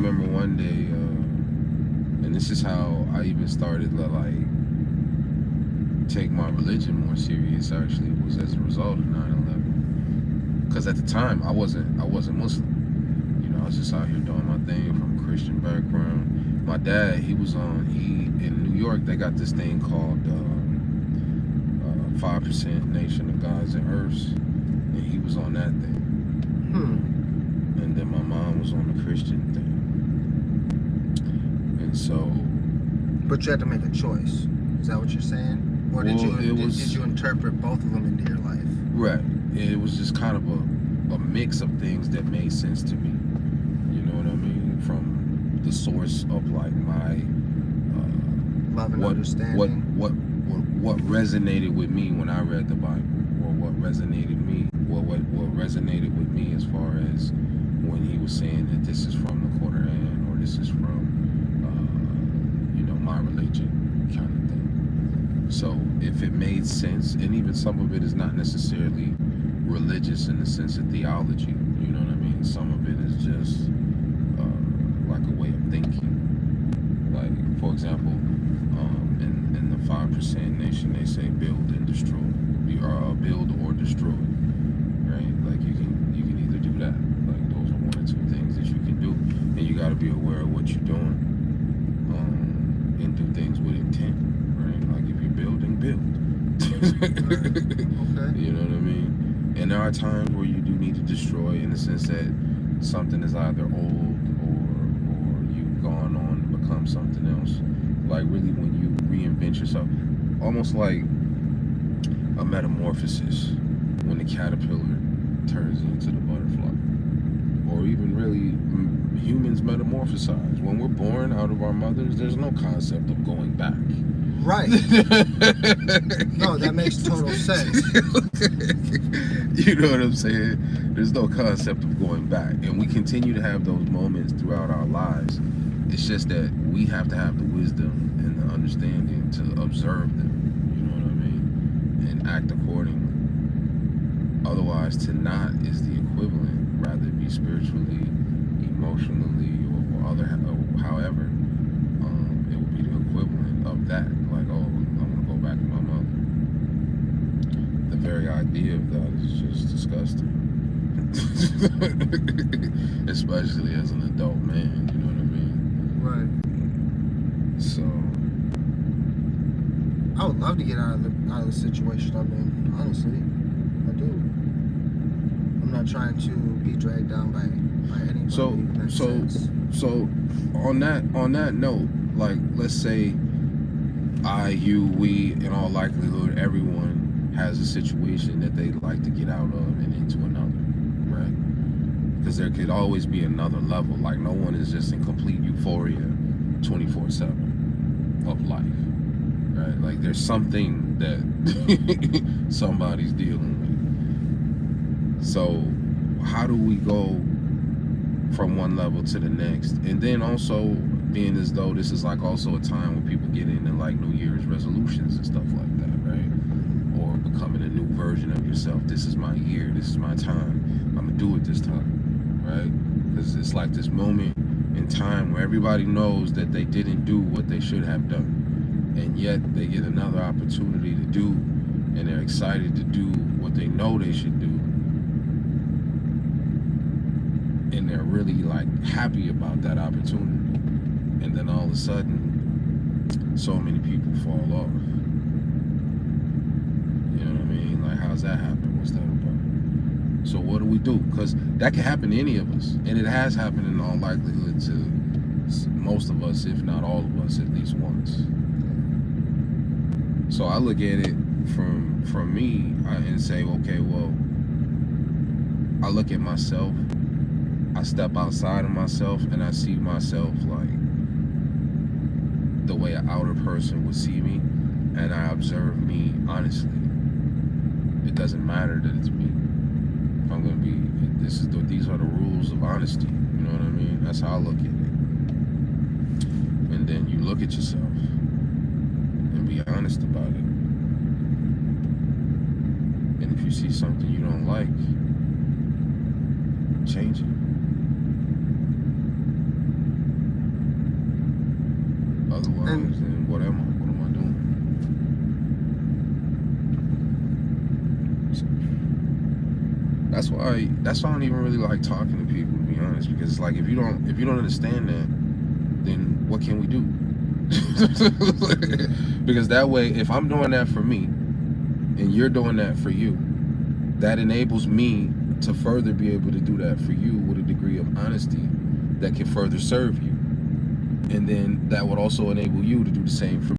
remember one day, and this is how I even started to like take my religion more serious. Actually, was as a result of 9/11. Because at the time, I wasn't Muslim. You know, I was just out here doing my thing from a Christian background. My dad, he in New York, they got this thing called 5% Nation of Gods and Earths, and he was on that thing. And then my mom was on the Christian thing. And so... But you had to make a choice. Is that what you're saying? Or did you interpret both of them into your life? Right. It was just kind of a mix of things that made sense to me. You know what I mean? From the source of like my love and understanding. What resonated with me when I read the Bible, or what resonated with me as far as when he was saying that this is from the Quran, or this is from my religion, kind of thing. So if it made sense, and even some of it is not necessarily religious in the sense of theology, you know what I mean? Some of it is just like a way of thinking. Like, for example, in the 5% Nation, they say build and destroy. Build or destroy, right? Like you can either do that. Like those are one or two things that you can do, and you got to be aware of what you're doing, and do things with intent, right? Like if you're building, build. Okay. You know what I mean? And there are times where you do need to destroy, in the sense that something is either old or you've gone on to become something else. Like really when you reinvent yourself, almost like a metamorphosis, when the caterpillar turns into the butterfly. Or even really humans metamorphosize. When we're born out of our mothers, there's no concept of going back. Right. No, that makes total sense. You know what I'm saying? There's no concept of going back. And we continue to have those moments throughout our lives. It's just that we have to have the wisdom and the understanding to observe them. You know what I mean? And act accordingly. Otherwise, to not is the equivalent, rather it be spiritually, emotionally, or however, it would be the equivalent of that. Like, oh, I want to go back to my mother. The very idea of that is just disgusting. Especially as an adult man, you know what I mean? Right. So I would love to get out of the situation I'm in, honestly. I do. I'm not trying to be dragged down by anybody. So on that note, like let's say we, in all likelihood, everyone has a situation that they'd like to get out of and into another, right? Because there could always be another level. Like no one is just in complete euphoria 24/7 of life, right? Like there's something that somebody's dealing with. So how do we go from one level to the next? And then also being as though this is like also a time when people get into like New Year's resolutions and stuff like that, right? Or becoming a new version of yourself. This is my year, this is my time, I'm gonna do it this time, right? Because it's like this moment in time where everybody knows that they didn't do what they should have done, and yet they get another opportunity to do, and they're excited to do what they know they should do, and they're really like happy about that opportunity. And then all of a sudden, so many people fall off. You know what I mean? Like, how's that happen? What's that about? So what do we do? Because that can happen to any of us. And it has happened in all likelihood to most of us, if not all of us, at least once. So I look at it from me and say, okay, well, I look at myself, I step outside of myself, and I see myself like the way an outer person would see me, and I observe me honestly. It doesn't matter that it's me. If I'm gonna be, these are the rules of honesty. You know what I mean? That's how I look at it. And then you look at yourself and be honest about it. And if you see something you don't like, change it. Otherwise, And- then what am I? What am I doing? That's why I don't even really like talking to people, to be honest, because it's like if you don't understand that, then what can we do? Because that way, if I'm doing that for me and you're doing that for you, that enables me to further be able to do that for you with a degree of honesty that can further serve you, and then that would also enable you to do the same for me.